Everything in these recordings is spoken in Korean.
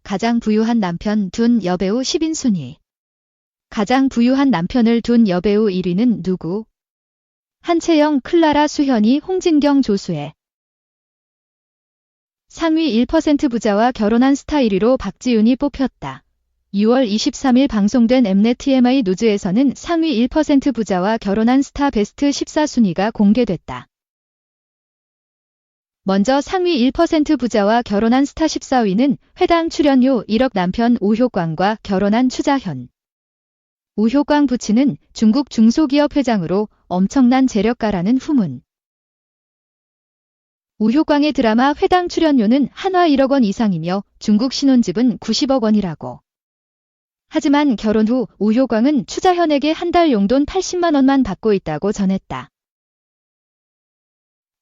가장 부유한 남편 둔 여배우 10인 순위. 가장 부유한 남편을 둔 여배우 1위는 누구? 한채영, 클라라, 수현이, 홍진경, 조수혜. 상위 1% 부자와 결혼한 스타 1위로 박지윤이 뽑혔다. 6월 23일 방송된 엠넷 TMI 뉴즈에서는 상위 1% 부자와 결혼한 스타 베스트 14순위가 공개됐다. 먼저 상위 1% 부자와 결혼한 스타 14위는 회당 출연료 1억 남편 우효광과 결혼한 추자현. 우효광 부친은 중국 중소기업 회장으로 엄청난 재력가라는 후문. 우효광의 드라마 회당 출연료는 한화 1억 원 이상이며 중국 신혼집은 90억 원이라고. 하지만 결혼 후 우효광은 추자현에게 한 달 용돈 80만 원만 받고 있다고 전했다.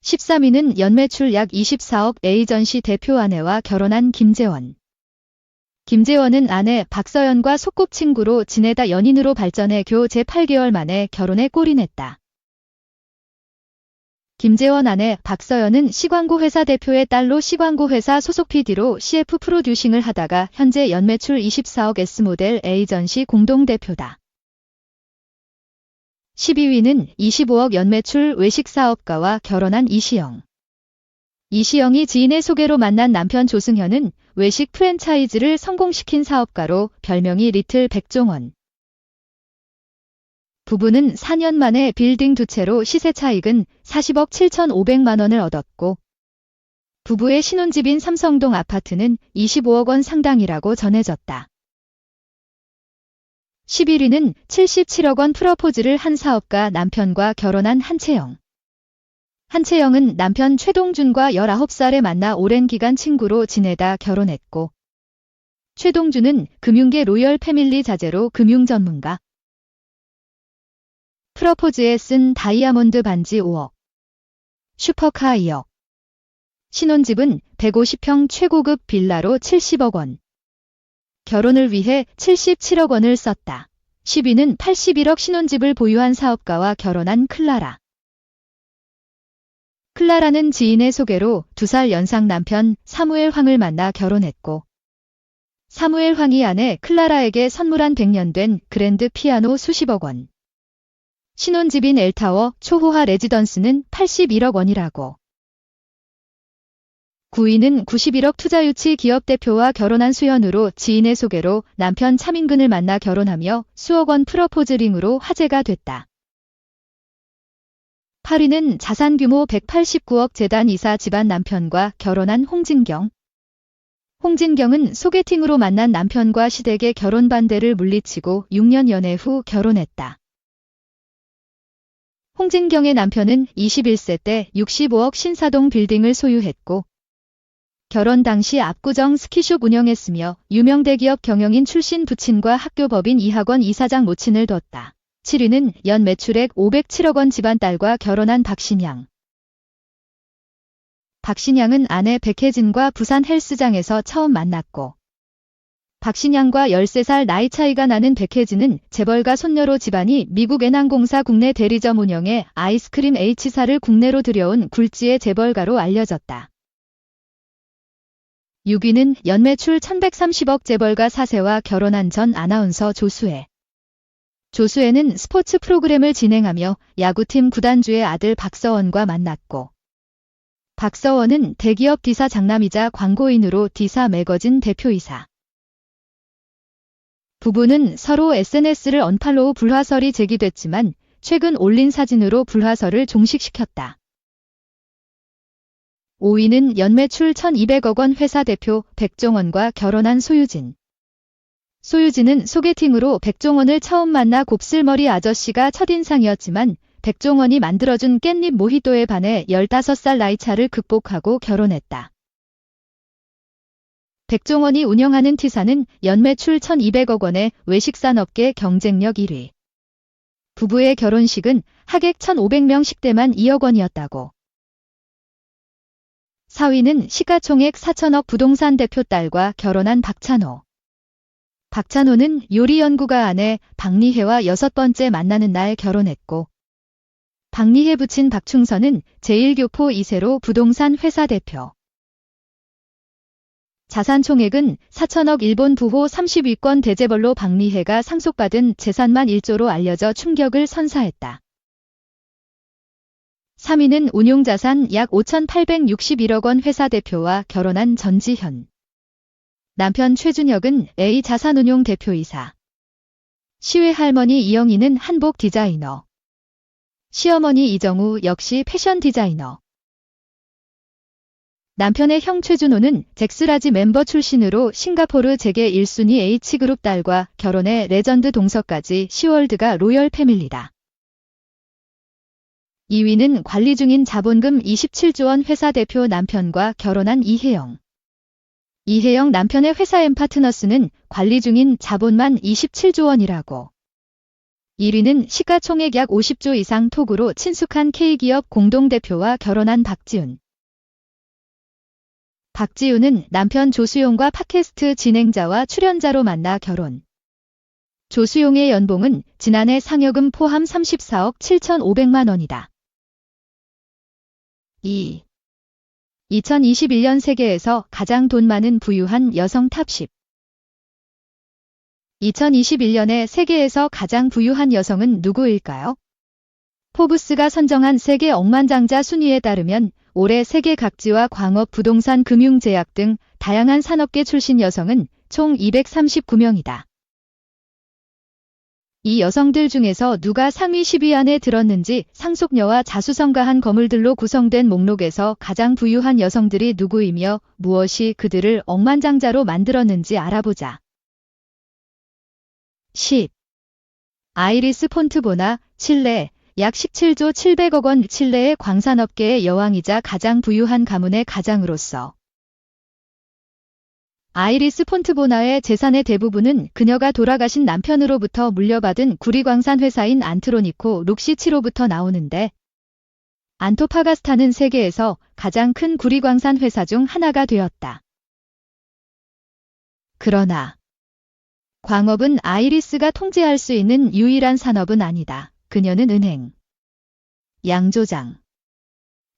13위는 연매출 약 24억 에이전시 대표 아내와 결혼한 김재원. 김재원은 아내 박서연과 소꿉친구로 지내다 연인으로 발전해 교 제8개월 만에 결혼에 골인했다. 김재원 아내 박서연은 시광고 회사 대표의 딸로 시광고 회사 소속 PD로 CF 프로듀싱을 하다가 현재 연매출 24억 S모델 에이전시 공동대표다. 12위는 25억 연매출 외식 사업가와 결혼한 이시영. 이시영이 지인의 소개로 만난 남편 조승현은 외식 프랜차이즈를 성공시킨 사업가로 별명이 리틀 백종원. 부부는 4년 만에 빌딩 두 채로 시세 차익은 40억 7,500만 원을 얻었고 부부의 신혼집인 삼성동 아파트는 25억 원 상당이라고 전해졌다. 11위는 77억 원 프러포즈를 한 사업가 남편과 결혼한 한채영. 한채영은 남편 최동준과 19살에 만나 오랜 기간 친구로 지내다 결혼했고 최동준은 금융계 로열 패밀리 자제로 금융 전문가. 프러포즈에 쓴 다이아몬드 반지 5억. 슈퍼카 2억. 신혼집은 150평 최고급 빌라로 70억 원. 결혼을 위해 77억 원을 썼다. 10위는 81억 신혼집을 보유한 사업가와 결혼한 클라라. 클라라는 지인의 소개로 2살 연상 남편 사무엘 황을 만나 결혼했고 사무엘 황이 아내 클라라에게 선물한 100년 된 그랜드 피아노 수십억 원. 신혼집인 엘타워 초호화 레지던스는 81억 원이라고. 9위는 91억 투자유치 기업 대표와 결혼한 수현으로 지인의 소개로 남편 차민근을 만나 결혼하며 수억 원 프러포즈 링으로 화제가 됐다. 8위는 자산 규모 189억 재단 이사 집안 남편과 결혼한 홍진경. 홍진경은 소개팅으로 만난 남편과 시댁의 결혼 반대를 물리치고 6년 연애 후 결혼했다. 홍진경의 남편은 21세 때 65억 신사동 빌딩을 소유했고 결혼 당시 압구정 스키숍 운영했으며 유명 대기업 경영인 출신 부친과 학교법인 이학원 이사장 모친을 뒀다. 7위는 연 매출액 507억 원 집안 딸과 결혼한 박신양. 박신양은 아내 백혜진과 부산 헬스장에서 처음 만났고 박신양과 13살 나이 차이가 나는 백혜진은 재벌가 손녀로 집안이 미국 애난공사 국내 대리점 운영에 아이스크림 H사를 국내로 들여온 굴지의 재벌가로 알려졌다. 6위는 연매출 1130억 재벌가 4세와 결혼한 전 아나운서 조수혜. 조수혜는 스포츠 프로그램을 진행하며 야구팀 구단주의 아들 박서원과 만났고 박서원은 대기업 D사 장남이자 광고인으로 D사 매거진 대표이사. 부부는 서로 SNS를 언팔로우 불화설이 제기됐지만 최근 올린 사진으로 불화설을 종식시켰다. 5위는 연매출 1200억 원 회사 대표 백종원과 결혼한 소유진. 소유진은 소개팅으로 백종원을 처음 만나 곱슬머리 아저씨가 첫인상이었지만 백종원이 만들어준 깻잎 모히또에 반해 15살 나이차를 극복하고 결혼했다. 백종원이 운영하는 T사는 연매출 1200억 원의 외식산업계 경쟁력 1위. 부부의 결혼식은 하객 1500명 식대만 2억 원이었다고. 4위는 시가총액 4천억 부동산 대표 딸과 결혼한 박찬호. 박찬호는 요리연구가 아내 박리혜와 6번째 만나는 날 결혼했고 박리혜 부친 박충선은 제1교포 2세로 부동산 회사 대표. 자산 총액은 4천억. 일본 부호 30위권 대재벌로 박리해가 상속받은 재산만 1조로 알려져 충격을 선사했다. 3위는 운용자산 약 5,861억 원 회사 대표와 결혼한 전지현. 남편 최준혁은 A자산운용 대표이사. 시외 할머니 이영희는 한복 디자이너. 시어머니 이정우 역시 패션 디자이너. 남편의 형 최준호는 잭스라지 멤버 출신으로 싱가포르 재계 1순위 H그룹 딸과 결혼해 레전드 동서까지 시월드가 로열 패밀리다. 2위는 관리 중인 자본금 27조 원 회사 대표 남편과 결혼한 이혜영. 이혜영 남편의 회사 엠파트너스는 관리 중인 자본만 27조 원이라고. 1위는 시가총액 약 50조 이상 톡으로 친숙한 K기업 공동대표와 결혼한 박지훈. 박지훈은 남편 조수용과 팟캐스트 진행자와 출연자로 만나 결혼. 조수용의 연봉은 지난해 상여금 포함 34억 7,500만 원이다. 2. 2021년 세계에서 가장 돈 많은 부유한 여성 탑10. 2021년에 세계에서 가장 부유한 여성은 누구일까요? 포브스가 선정한 세계 억만장자 순위에 따르면 올해 세계 각지와 광업, 부동산, 금융, 제약 등 다양한 산업계 출신 여성은 총 239명이다. 이 여성들 중에서 누가 상위 10위 안에 들었는지 상속녀와 자수성가한 거물들로 구성된 목록에서 가장 부유한 여성들이 누구이며 무엇이 그들을 억만장자로 만들었는지 알아보자. 10. 아이리스 폰트보나, 칠레, 약 17조 700억 원. 칠레의 광산업계의 여왕이자 가장 부유한 가문의 가장으로서 아이리스 폰트보나의 재산의 대부분은 그녀가 돌아가신 남편으로부터 물려받은 구리광산 회사인 안트로니코 룩시치로부터 나오는데, 안토파가스타는 세계에서 가장 큰 구리광산 회사 중 하나가 되었다. 그러나 광업은 아이리스가 통제할 수 있는 유일한 산업은 아니다. 그녀는 은행, 양조장,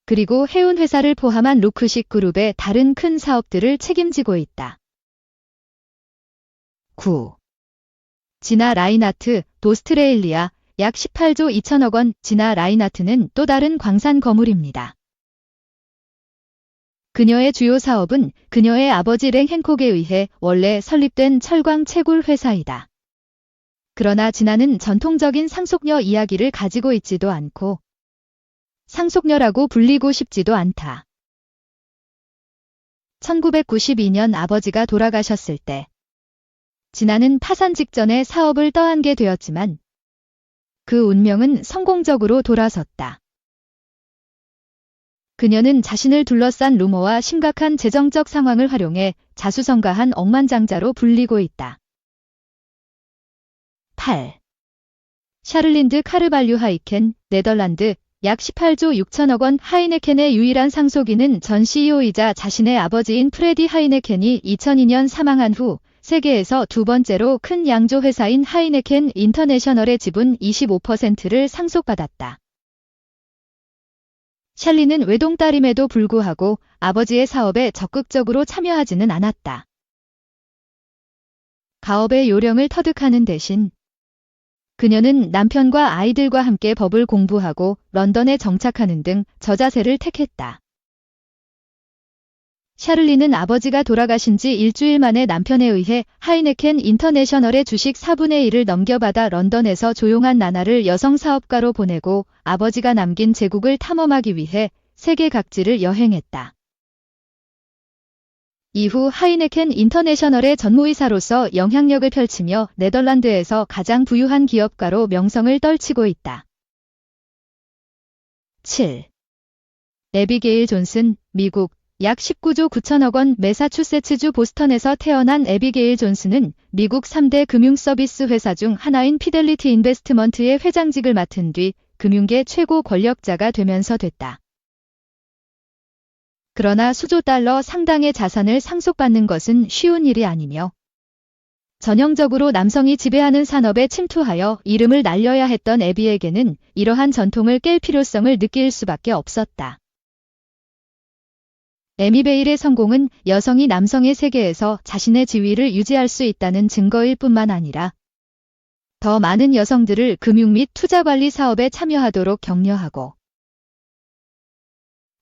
그리고 해운회사를 포함한 루크식 그룹의 다른 큰 사업들을 책임지고 있다. 9. 지나 라인하트, 도스트레일리아, 약 18조 2천억 원. 지나 라인하트는 또 다른 광산 거물입니다. 그녀의 주요 사업은 그녀의 아버지 랭 행콕에 의해 원래 설립된 철광 채굴 회사이다. 그러나 지나는 전통적인 상속녀 이야기를 가지고 있지도 않고 상속녀라고 불리고 싶지도 않다. 1992년 아버지가 돌아가셨을 때 진아는 파산 직전에 사업을 떠안게 되었지만 그 운명은 성공적으로 돌아섰다. 그녀는 자신을 둘러싼 루머와 심각한 재정적 상황을 활용해 자수성가한 억만장자로 불리고 있다. 8. 샤를린드 카르발류 하이켄, 네덜란드, 약 18조 6천억 원. 하이네켄의 유일한 상속인은 전 CEO이자 자신의 아버지인 프레디 하이네켄이 2002년 사망한 후 세계에서 두 번째로 큰 양조 회사인 하이네켄 인터내셔널의 지분 25%를 상속받았다. 샬리는 외동딸임에도 불구하고 아버지의 사업에 적극적으로 참여하지는 않았다. 가업의 요령을 터득하는 대신 그녀는 남편과 아이들과 함께 법을 공부하고 런던에 정착하는 등 저자세를 택했다. 샤를리는 아버지가 돌아가신 지 일주일 만에 남편에 의해 하이네켄 인터내셔널의 주식 4분의 1을 넘겨받아 런던에서 조용한 나날을 여성 사업가로 보내고 아버지가 남긴 제국을 탐험하기 위해 세계 각지를 여행했다. 이후 하이네켄 인터내셔널의 전무이사로서 영향력을 펼치며 네덜란드에서 가장 부유한 기업가로 명성을 떨치고 있다. 7. 에비게일 존슨, 미국, 약 19조 9천억 원. 매사추세츠주 보스턴에서 태어난 에비게일 존슨은 미국 3대 금융서비스 회사 중 하나인 피델리티 인베스트먼트의 회장직을 맡은 뒤 금융계 최고 권력자가 되면서 됐다. 그러나 수조 달러 상당의 자산을 상속받는 것은 쉬운 일이 아니며 전형적으로 남성이 지배하는 산업에 침투하여 이름을 날려야 했던 에비에게는 이러한 전통을 깰 필요성을 느낄 수밖에 없었다. 에미베일의 성공은 여성이 남성의 세계에서 자신의 지위를 유지할 수 있다는 증거일 뿐만 아니라 더 많은 여성들을 금융 및 투자 관리 사업에 참여하도록 격려하고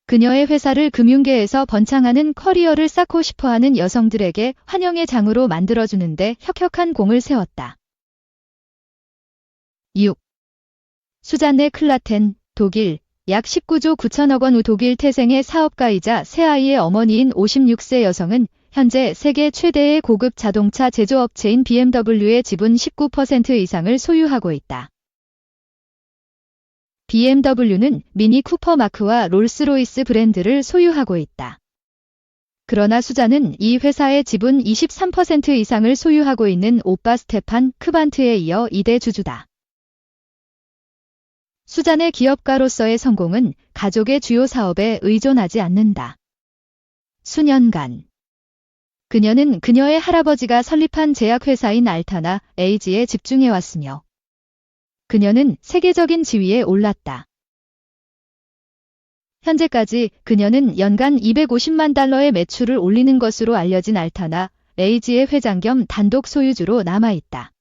그녀의 회사를 금융계에서 번창하는 커리어를 쌓고 싶어하는 여성들에게 환영의 장으로 만들어주는데 혁혁한 공을 세웠다. 6. 수잔네 클라텐, 독일, 약 19조 9천억 원 독일 태생의 사업가이자 세 아이의 어머니인 56세 여성은 현재 세계 최대의 고급 자동차 제조업체인 BMW의 지분 19% 이상을 소유하고 있다. BMW는 미니 쿠퍼 마크와 롤스로이스 브랜드를 소유하고 있다. 그러나 수잔은 이 회사의 지분 23% 이상을 소유하고 있는 오빠 스테판 크반트에 이어 2대 주주다. 수잔의 기업가로서의 성공은 가족의 주요 사업에 의존하지 않는다. 수년간 그녀는 그녀의 할아버지가 설립한 제약회사인 알타나 에이지에 집중해왔으며 그녀는 세계적인 지위에 올랐다. 현재까지 그녀는 연간 250만 달러의 매출을 올리는 것으로 알려진 알타나 에이지의 회장 겸 단독 소유주로 남아있다.